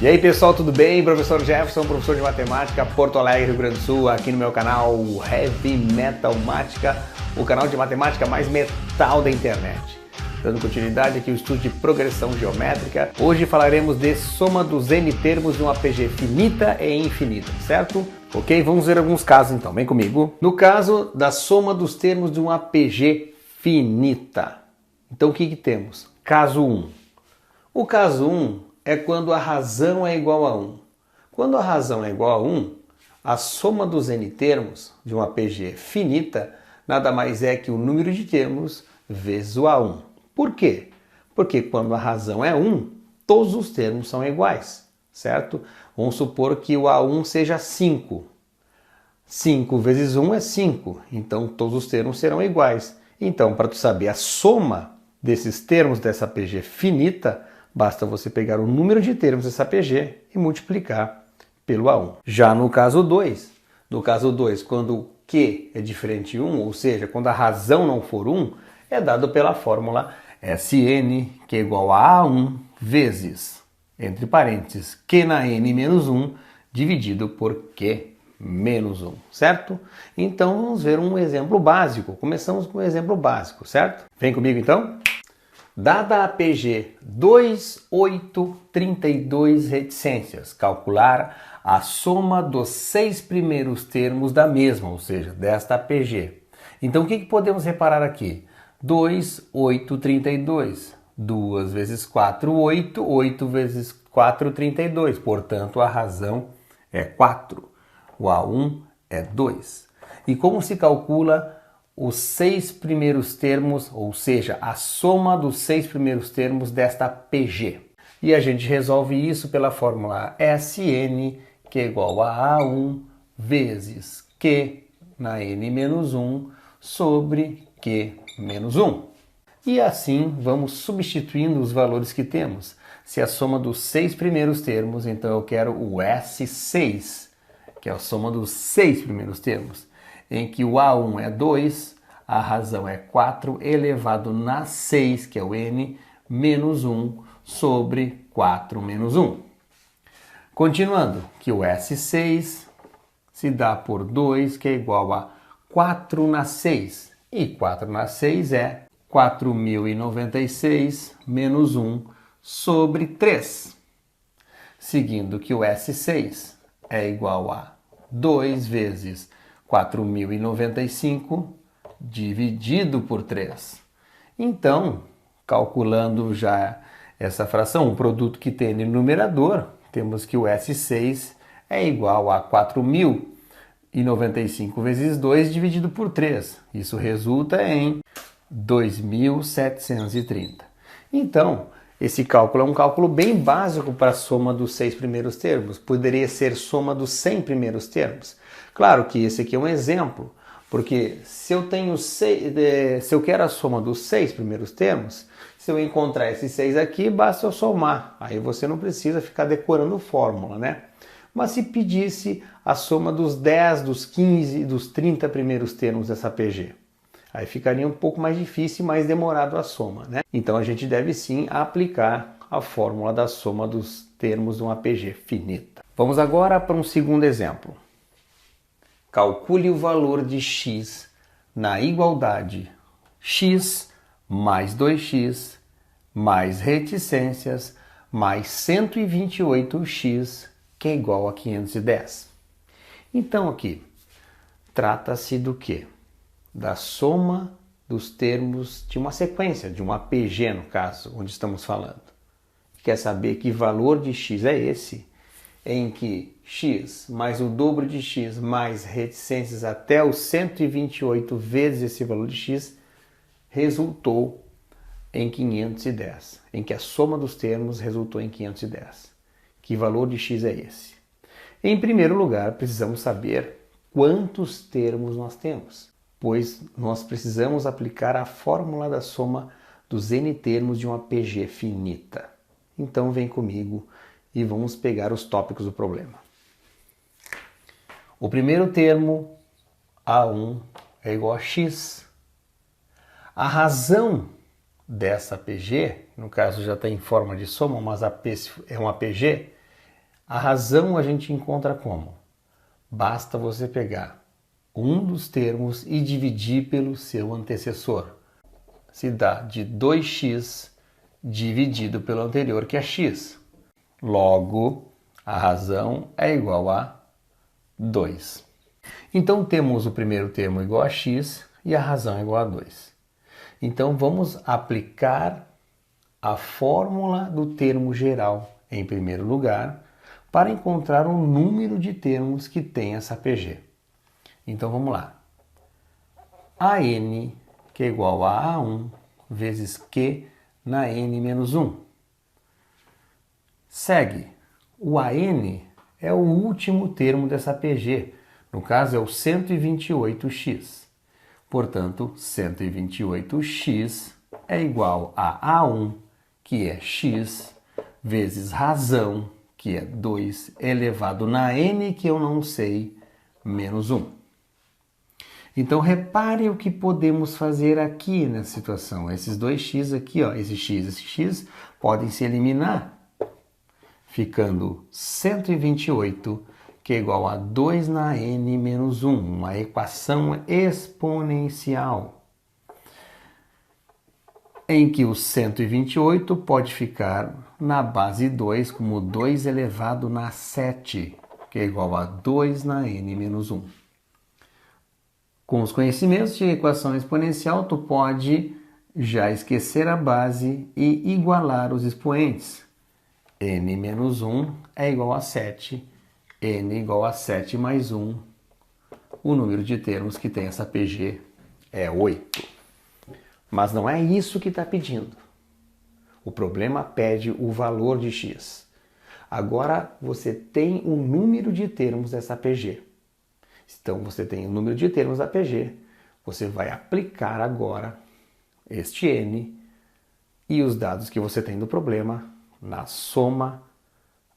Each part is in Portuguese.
E aí pessoal, tudo bem? Professor Jefferson, professor de matemática, Porto Alegre, Rio Grande do Sul, aqui no meu canal Heavy Metal Mática, o canal de matemática mais metal da internet. Dando continuidade aqui ao estudo de progressão geométrica, hoje falaremos de soma dos n termos de uma APG finita e infinita, certo? Ok, vamos ver alguns casos então, vem comigo. No caso da soma dos termos de uma APG finita. Então o que temos? Caso 1. O caso 1 é quando a razão é igual a 1. Quando a razão é igual a 1, a soma dos n termos de uma APG finita nada mais é que o número de termos vezes o A1. Por quê? Porque quando a razão é 1, todos os termos são iguais, certo? Vamos supor que o A1 seja 5. 5 vezes 1 é 5, então todos os termos serão iguais. Então, para tu saber a soma desses termos dessa APG finita, basta você pegar o número de termos dessa APG e multiplicar pelo A1. Já no caso 2, quando o Q é diferente de 1, ou seja, quando a razão não for 1, é dado pela fórmula Sn, que é igual a A1 vezes, entre parênteses, Q na n menos 1, dividido por Q menos 1, certo? Então vamos ver um exemplo básico. Começamos com um exemplo básico, certo? Vem comigo então? Dada a APG 2, 8, 32 reticências, calcular a soma dos 6 primeiros termos da mesma, ou seja, desta APG. Então o que podemos reparar aqui? 2, 8, 32. 2 vezes 4, 8. 8 vezes 4, 32. Portanto, a razão é 4. O A1 é 2. E como se calcula os 6 primeiros termos, ou seja, a soma dos 6 primeiros termos desta PG? E a gente resolve isso pela fórmula Sn, que é igual a A1 vezes Q na n menos 1 sobre Q menos 1. E assim vamos substituindo os valores que temos. Se a soma dos 6 primeiros termos, então eu quero o S6, que é a soma dos 6 primeiros termos, em que o A1 é 2, a razão é 4 elevado na 6, que é o n, menos 1 sobre 4 menos 1. Continuando, que o S6 se dá por 2, que é igual a 4 na 6. E 4 na 6 é 4.096 menos 1 sobre 3. Seguindo que o S6 é igual a 2 vezes 4.095 dividido por 3. Então, calculando já essa fração, o produto que tem no numerador, temos que o S6 é igual a 4.095 vezes 2 dividido por 3. Isso resulta em 2.730. Então, esse cálculo é um cálculo bem básico para a soma dos 6 primeiros termos. Poderia ser soma dos 100 primeiros termos. Claro que esse aqui é um exemplo, porque se eu quero a soma dos 6 primeiros termos, se eu encontrar esses 6 aqui, basta eu somar. Aí você não precisa ficar decorando fórmula, né? Mas se pedisse a soma dos 10, dos 15 e dos 30 primeiros termos dessa PG, aí ficaria um pouco mais difícil e mais demorado a soma, né? Então a gente deve sim aplicar a fórmula da soma dos termos de uma APG finita. Vamos agora para um segundo exemplo. Calcule o valor de x na igualdade x mais 2x mais reticências mais 128x, que é igual a 510. Então aqui, trata-se do quê? Da soma dos termos de uma sequência, de uma APG no caso, onde estamos falando. Quer saber que valor de x é esse, em que x mais o dobro de x mais reticências até os 128 vezes esse valor de x resultou em 510, em que a soma dos termos resultou em 510. Que valor de x é esse? Em primeiro lugar, precisamos saber quantos termos nós temos, pois nós precisamos aplicar a fórmula da soma dos n termos de uma APG finita. Então vem comigo e vamos pegar os tópicos do problema. O primeiro termo, A1, é igual a x. A razão dessa APG, no caso já está em forma de soma, mas é uma APG, A razão a gente encontra como? Basta você pegar um dos termos e dividir pelo seu antecessor. Se dá de 2x dividido pelo anterior, que é x. Logo, a razão é igual a 2. Então temos o primeiro termo igual a x e a razão é igual a 2. Então vamos aplicar a fórmula do termo geral em primeiro lugar para encontrar o número de termos que tem essa PG. Então vamos lá. AN, que é igual a A1 vezes Q na N menos 1. Segue. O AN é o último termo dessa PG. No caso é o 128x. Portanto, 128x é igual a A1, que é x, vezes razão, que é 2, elevado na N, que eu não sei, menos 1. Então, repare o que podemos fazer aqui nessa situação. Esses 2x aqui, ó, esse x, podem se eliminar, ficando 128, que é igual a 2 na N menos 1, uma equação exponencial, em que o 128 pode ficar na base 2 como 2 elevado na 7, que é igual a 2 na N menos 1. Com os conhecimentos de equação exponencial, tu pode já esquecer a base e igualar os expoentes. N menos 1 é igual a 7, N igual a 7 mais 1. O número de termos que tem essa PG é 8. Mas não é isso que está pedindo. O problema pede o valor de x. Agora você tem o número de termos dessa PG. Então você tem o número de termos da PG. Você vai aplicar agora este n e os dados que você tem do problema na soma,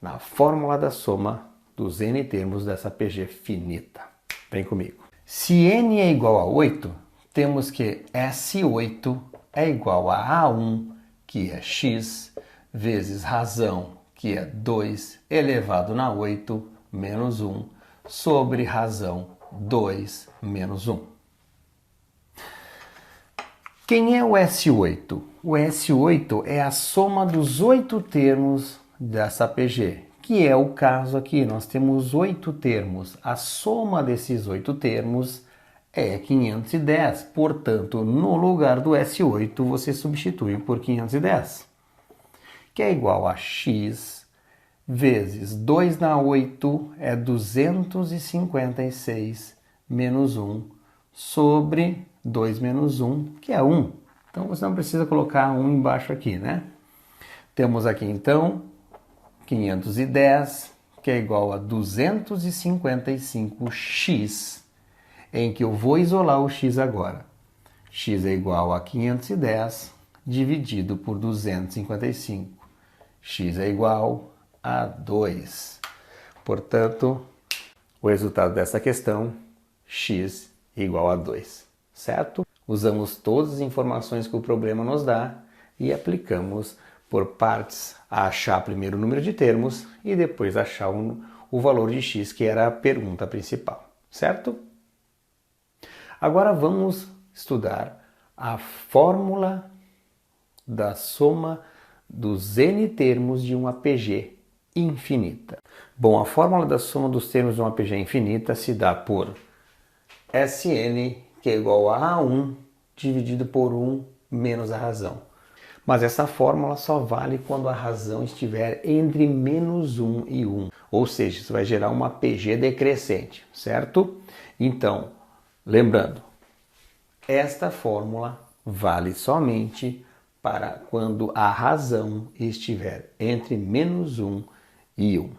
na fórmula da soma dos n termos dessa PG finita. Vem comigo. Se n é igual a 8, temos que S8 é igual a A1, que é x, vezes razão, que é 2, elevado na 8, menos 1, sobre razão 2 menos 1. Quem é o S8? O S8 é a soma dos 8 termos dessa PG, que é o caso aqui. Nós temos 8 termos. A soma desses 8 termos é 510. Portanto, no lugar do S8, você substitui por 510, que é igual a x vezes 2 na 8 é 256 menos 1 sobre 2 menos 1, que é 1. Então você não precisa colocar 1 embaixo aqui, né? Temos aqui então 510, que é igual a 255x, em que eu vou isolar o x agora. X é igual a 510 dividido por 255. X é igual a 2. Portanto, o resultado dessa questão, x igual a 2, certo? Usamos todas as informações que o problema nos dá e aplicamos por partes a achar primeiro o número de termos e depois achar o valor de x, que era a pergunta principal, certo? Agora vamos estudar a fórmula da soma dos n termos de uma PG infinita. Bom, a fórmula da soma dos termos de uma PG infinita se dá por Sn, que é igual a A1 dividido por 1 menos a razão. Mas essa fórmula só vale quando a razão estiver entre menos 1 e 1. Ou seja, isso vai gerar uma PG decrescente, certo? Então, lembrando, esta fórmula vale somente para quando a razão estiver entre menos 1 e 1,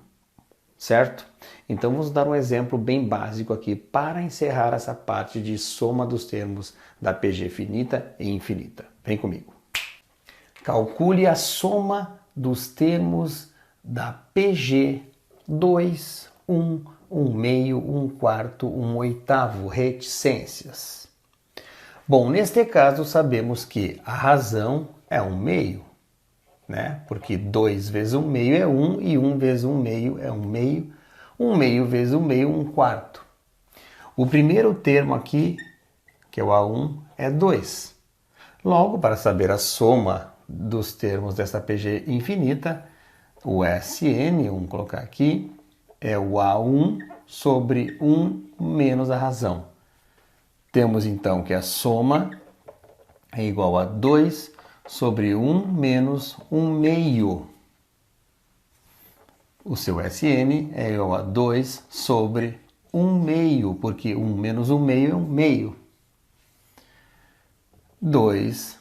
certo? Então vamos dar um exemplo bem básico aqui para encerrar essa parte de soma dos termos da PG finita e infinita. Vem comigo. Calcule a soma dos termos da PG 2, 1, 1 meio, 1 quarto, 1 oitavo reticências. Bom, neste caso sabemos que a razão é 1 meio. né? Porque 2 vezes 1 meio é 1 e 1 vezes 1 meio é 1 meio. 1 meio vezes 1 meio, 1 quarto. O primeiro termo aqui, que é o A1, é 2. Logo, para saber a soma dos termos dessa PG infinita, o SN, vamos colocar aqui, é o A1 sobre 1 menos a razão. Temos então que a soma é igual a 2 sobre 1 menos 1 meio. O seu SN é igual a 2 sobre 1 meio, porque 1 menos 1 meio é 1 meio. 2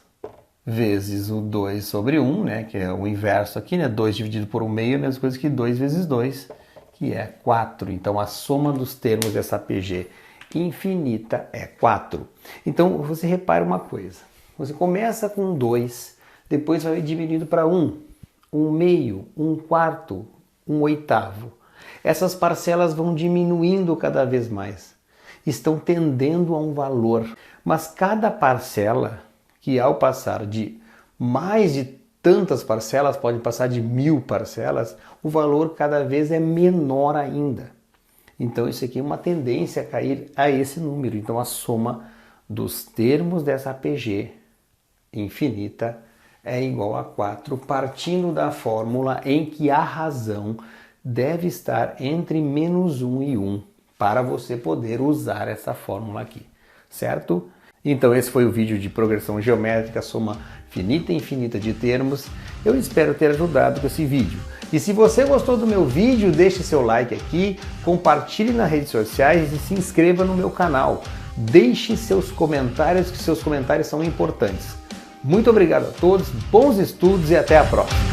vezes o 2 sobre 1, né, que é o inverso aqui, né, 2 dividido por 1 meio é a mesma coisa que 2 vezes 2, que é 4. Então, a soma dos termos dessa PG infinita é 4. Então, você repara uma coisa. Você começa com 2, depois vai diminuindo para 1, 1 meio, 1 quarto, 1 oitavo. Essas parcelas vão diminuindo cada vez mais. Estão tendendo a um valor. Mas cada parcela, que ao passar de mais de tantas parcelas, pode passar de 1000 parcelas, o valor cada vez é menor ainda. Então isso aqui é uma tendência a cair a esse número. Então a soma dos termos dessa PG infinita é igual a 4, partindo da fórmula em que a razão deve estar entre menos 1 e 1, para você poder usar essa fórmula aqui, certo? Então esse foi o vídeo de progressão geométrica, soma finita e infinita de termos. Eu espero ter ajudado com esse vídeo. E se você gostou do meu vídeo, deixe seu like aqui, compartilhe nas redes sociais e se inscreva no meu canal. Deixe seus comentários, que seus comentários são importantes. Muito obrigado a todos, bons estudos e até a próxima!